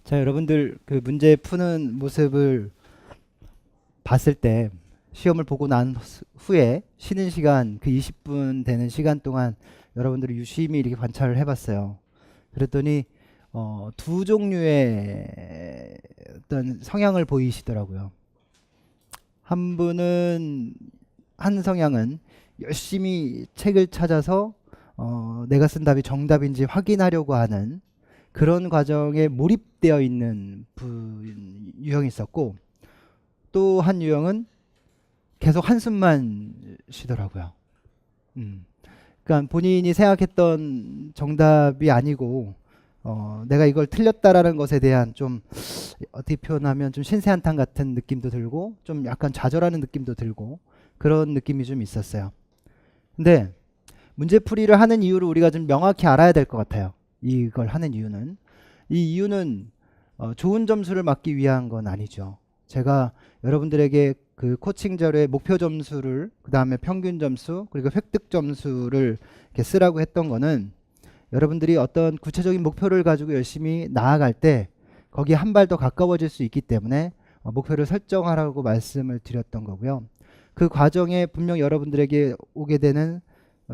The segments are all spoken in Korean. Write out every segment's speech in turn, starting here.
자, 여러분들 그 문제 푸는 모습을 봤을 때 시험을 보고 난 후에 쉬는 시간 그 20분 되는 시간 동안 여러분들이 유심히 이렇게 관찰을 해봤어요. 그랬더니 두 종류의 어떤 성향을 보이시더라고요. 한 분은 한 성향은 열심히 책을 찾아서 내가 쓴 답이 정답인지 확인하려고 하는 그런 과정에 몰입되어 있는 유형이 있었고, 또 한 유형은 계속 한숨만 쉬더라고요. 그러니까 본인이 생각했던 정답이 아니고 내가 이걸 틀렸다라는 것에 대한 좀 어떻게 표현하면 좀 신세한탄 같은 느낌도 들고 좀 약간 좌절하는 느낌도 들고 그런 느낌이 좀 있었어요. 근데 문제풀이를 하는 이유를 우리가 좀 명확히 알아야 될 것 같아요. 이걸 하는 이유는 이 이유는 좋은 점수를 받기 위한 건 아니죠. 제가 여러분들에게 그 코칭 자료의 목표 점수를 그 다음에 평균 점수 그리고 획득 점수를 이렇게 쓰라고 했던 거는 여러분들이 어떤 구체적인 목표를 가지고 열심히 나아갈 때 거기에 한 발 더 가까워질 수 있기 때문에 목표를 설정하라고 말씀을 드렸던 거고요. 그 과정에 분명 여러분들에게 오게 되는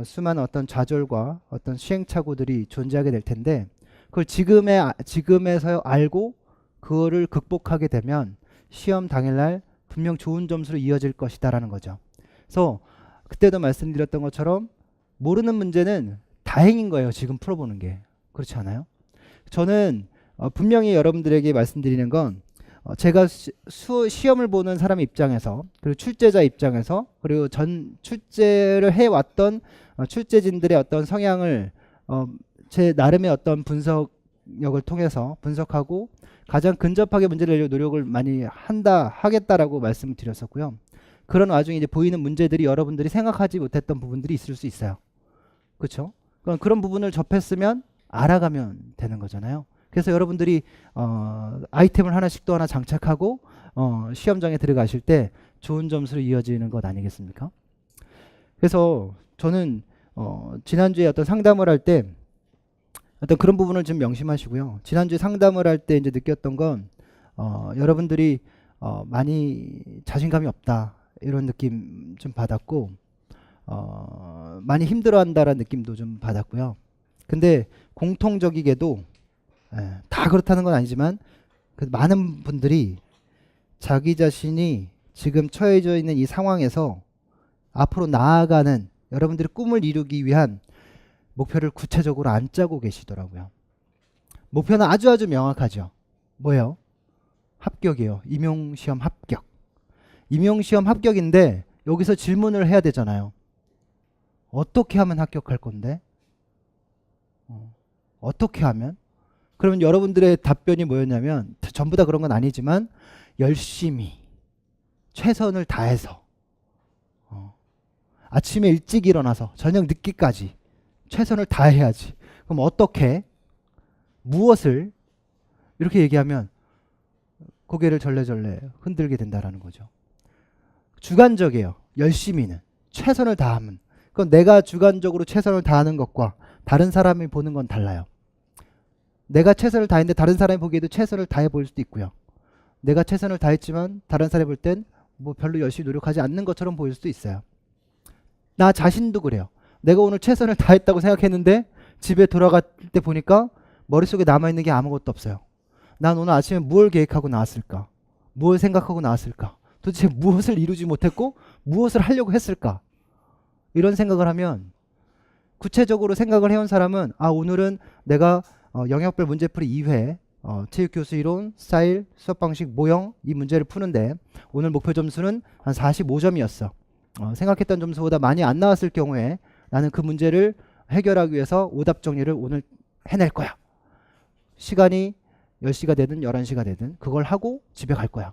수많은 어떤 좌절과 어떤 시행착오들이 존재하게 될 텐데 그걸 지금에서 알고 그거를 극복하게 되면 시험 당일날 분명 좋은 점수로 이어질 것이다라는 거죠. 그래서 그때도 말씀드렸던 것처럼 모르는 문제는 다행인 거예요. 지금 풀어보는 게. 그렇지 않아요? 저는 분명히 여러분들에게 말씀드리는 건 제가 시험을 보는 사람 입장에서 그리고 출제자 입장에서 그리고 전 출제를 해왔던 출제진들의 어떤 성향을 제 나름의 어떤 분석력을 통해서 분석하고 가장 근접하게 문제를 내려고 노력을 많이 하겠다라고 말씀을 드렸었고요. 그런 와중에 이제 보이는 문제들이 여러분들이 생각하지 못했던 부분들이 있을 수 있어요. 그렇죠? 그런 부분을 접했으면 알아가면 되는 거잖아요. 그래서 여러분들이 아이템을 하나씩 또 하나 장착하고 시험장에 들어가실 때 좋은 점수로 이어지는 것 아니겠습니까? 그래서 저는 지난주에 어떤 상담을 할 때 어떤 그런 부분을 좀 명심하시고요. 지난주에 상담을 할 때 이제 느꼈던 건 여러분들이 많이 자신감이 없다 이런 느낌 좀 받았고 많이 힘들어한다라는 느낌도 좀 받았고요. 근데 공통적이게도 다 그렇다는 건 아니지만 많은 분들이 자기 자신이 지금 처해져 있는 이 상황에서 앞으로 나아가는 여러분들의 꿈을 이루기 위한 목표를 구체적으로 안 짜고 계시더라고요. 목표는 아주 명확하죠. 뭐예요? 합격이에요. 임용시험 합격. 임용시험 합격인데 여기서 질문을 해야 되잖아요. 어떻게 하면 합격할 건데? 어떻게 하면? 그러면 여러분들의 답변이 뭐였냐면 전부 다 그런 건 아니지만 열심히 최선을 다해서 아침에 일찍 일어나서 저녁 늦게까지 최선을 다해야지. 그럼 어떻게? 무엇을? 이렇게 얘기하면 고개를 절레절레 흔들게 된다라는 거죠. 주관적이에요. 열심히는. 최선을 다하면. 그건 내가 주관적으로 최선을 다하는 것과 다른 사람이 보는 건 달라요. 내가 최선을 다했는데 다른 사람이 보기에도 최선을 다해 보일 수도 있고요. 내가 최선을 다했지만 다른 사람이 볼 땐 뭐 별로 열심히 노력하지 않는 것처럼 보일 수도 있어요. 나 자신도 그래요. 내가 오늘 최선을 다했다고 생각했는데 집에 돌아갈 때 보니까 머릿속에 남아있는 게 아무것도 없어요. 난 오늘 아침에 무엇을 계획하고 나왔을까? 무엇을 생각하고 나왔을까? 도대체 무엇을 이루지 못했고 무엇을 하려고 했을까? 이런 생각을 하면 구체적으로 생각을 해온 사람은 오늘은 내가 영역별 문제풀이 2회 체육교수 이론, 스타일, 수업방식, 모형 이 문제를 푸는데 오늘 목표 점수는 한 45점이었어. 생각했던 점수보다 많이 안 나왔을 경우에 나는 그 문제를 해결하기 위해서 오답 정리를 오늘 해낼 거야. 시간이 10시가 되든 11시가 되든 그걸 하고 집에 갈 거야.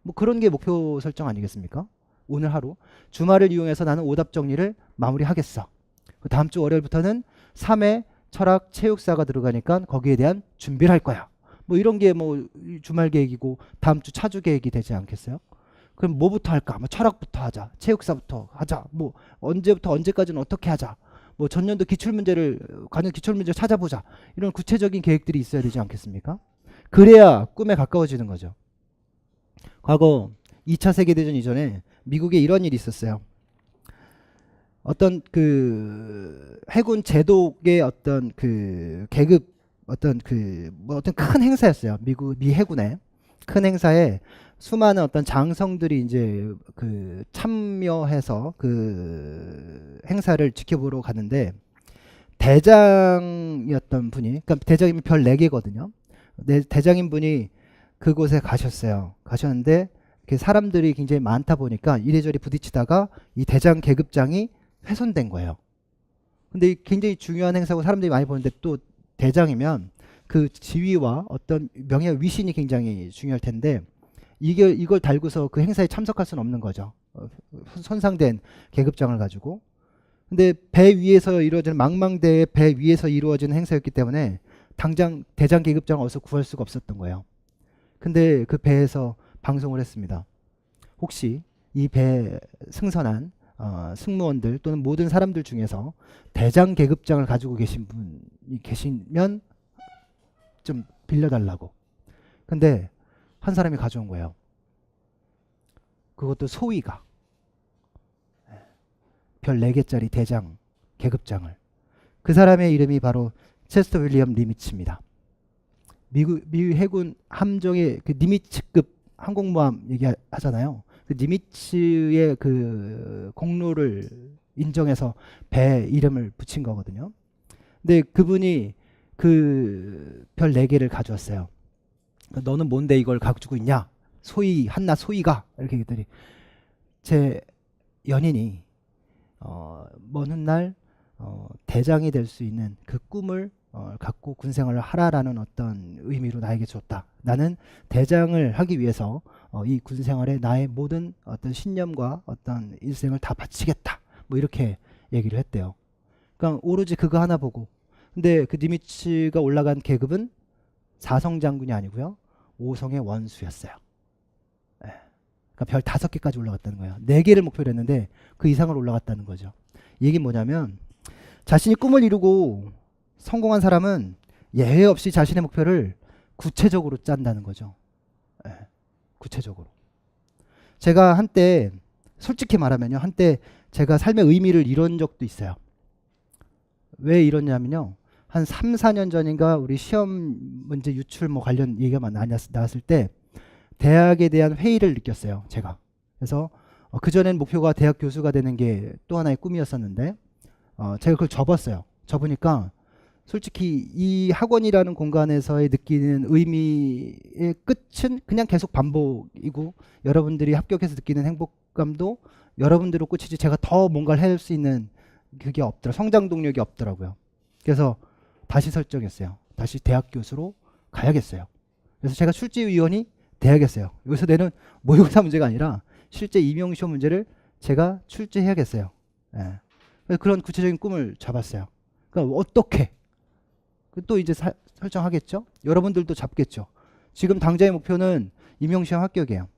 뭐 그런 게 목표 설정 아니겠습니까? 오늘 하루 주말을 이용해서 나는 오답 정리를 마무리하겠어. 그 다음 주 월요일부터는 3회 철학 체육사가 들어가니까 거기에 대한 준비를 할 거야. 뭐 이런 게 뭐 주말 계획이고 다음 주 차주 계획이 되지 않겠어요? 그럼 뭐부터 할까? 뭐 철학부터 하자. 체육사부터 하자. 뭐 언제부터 언제까지는 어떻게 하자. 뭐 전년도 기출문제를 관련 기출문제 찾아보자. 이런 구체적인 계획들이 있어야 되지 않겠습니까? 그래야 꿈에 가까워지는 거죠. 과거 2차 세계대전 이전에 미국에 이런 일이 있었어요. 어떤 그 해군 제독의 어떤 그 계급 어떤 그 뭐 어떤 큰 행사였어요. 미 해군의 큰 행사에 수많은 어떤 장성들이 이제 그 참여해서 그 행사를 지켜보러 가는데 대장이었던 분이, 그러니까 대장이면 별 4개거든요. 대장인 분이 그곳에 가셨어요. 가셨는데 사람들이 굉장히 많다 보니까 이래저래 부딪히다가 이 대장 계급장이 훼손된 거예요. 근데 굉장히 중요한 행사고 사람들이 많이 보는데 또 대장이면 그 지위와 어떤 명예와 위신이 굉장히 중요할 텐데 이걸 달고서 그 행사에 참석할 수는 없는 거죠. 손상된 계급장을 가지고. 근데 배 위에서 이루어지는 망망대해 배 위에서 이루어지는 행사였기 때문에 당장 대장 계급장을 어디서 구할 수가 없었던 거예요. 근데 그 배에서 방송을 했습니다. 혹시 이 배에 승선한 승무원들 또는 모든 사람들 중에서 대장 계급장을 가지고 계신 분이 계시면 좀 빌려달라고. 근데 한 사람이 가져온 거예요. 그것도 소위가. 별 4개짜리 대장 계급장을. 그 사람의 이름이 바로 체스터 윌리엄 니미츠입니다. 미국 해군 함정의 그 니미츠급 항공모함 얘기하잖아요. 그 니미츠의 그 공로를 인정해서 배 이름을 붙인 거거든요. 근데 그분이 그 별 4개를 가져왔어요. 너는 뭔데 이걸 가지고 있냐? 소위 한낱 소위가 이렇게 얘기했더니 제 연인이 먼 훗날 대장이 될 수 있는 그 꿈을 갖고 군생활을 하라라는 어떤 의미로 나에게 줬다. 나는 대장을 하기 위해서 이 군생활에 나의 모든 어떤 신념과 어떤 일생을 다 바치겠다. 뭐 이렇게 얘기를 했대요. 그러니까 오로지 그거 하나 보고. 근데 그 니미츠가 올라간 계급은 4성 장군이 아니고요. 5성의 원수였어요. 네. 그러니까 별 5개까지 올라갔다는 거예요. 4개를 목표로 했는데 그 이상을 올라갔다는 거죠. 이 얘기는 뭐냐면 자신이 꿈을 이루고 성공한 사람은 예외 없이 자신의 목표를 구체적으로 짠다는 거죠. 네. 구체적으로. 제가 한때 솔직히 말하면요. 한때 제가 삶의 의미를 잃은 적도 있어요. 왜 이러냐면요. 한 3, 4년 전인가 우리 시험 문제 유출 뭐 관련 얘기가 나왔을 때 대학에 대한 회의를 느꼈어요. 제가. 그래서 그전엔 목표가 대학 교수가 되는 게 또 하나의 꿈이었었는데 제가 그걸 접었어요. 접으니까 솔직히 이 학원이라는 공간에서의 느끼는 의미의 끝은 그냥 계속 반복이고 여러분들이 합격해서 느끼는 행복감도 여러분들로 끝이지 제가 더 뭔가를 할 수 있는 그게 없더라고요. 성장 동력이 없더라고요. 그래서 다시 설정했어요. 다시 대학 교수로 가야겠어요. 그래서 제가 출제위원이 돼야겠어요. 여기서 내는 모의고사 문제가 아니라 실제 임용시험 문제를 제가 출제해야겠어요. 예. 그래서 그런 구체적인 꿈을 잡았어요. 그러니까 어떻게 또 이제 설정하겠죠. 여러분들도 잡겠죠. 지금 당장의 목표는 임용시험 합격이에요.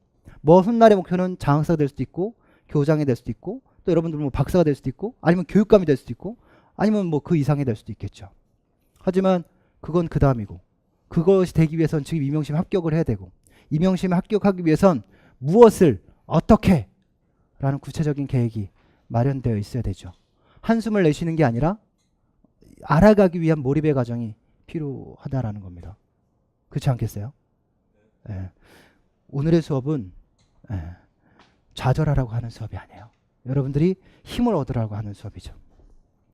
뭐 훗날의 목표는 장학사가 될 수도 있고 교장이 될 수도 있고 또 여러분들 뭐 박사가 될 수도 있고 아니면 교육감이 될 수도 있고 아니면 뭐 그 이상이 될 수도 있겠죠. 하지만 그건 그 다음이고 그것이 되기 위해선 지금 임용시험 합격을 해야 되고 임용시험에 합격하기 위해선 무엇을 어떻게 라는 구체적인 계획이 마련되어 있어야 되죠. 한숨을 내쉬는 게 아니라 알아가기 위한 몰입의 과정이 필요하다라는 겁니다. 그렇지 않겠어요? 예. 오늘의 수업은 좌절하라고 하는 수업이 아니에요. 여러분들이 힘을 얻으라고 하는 수업이죠.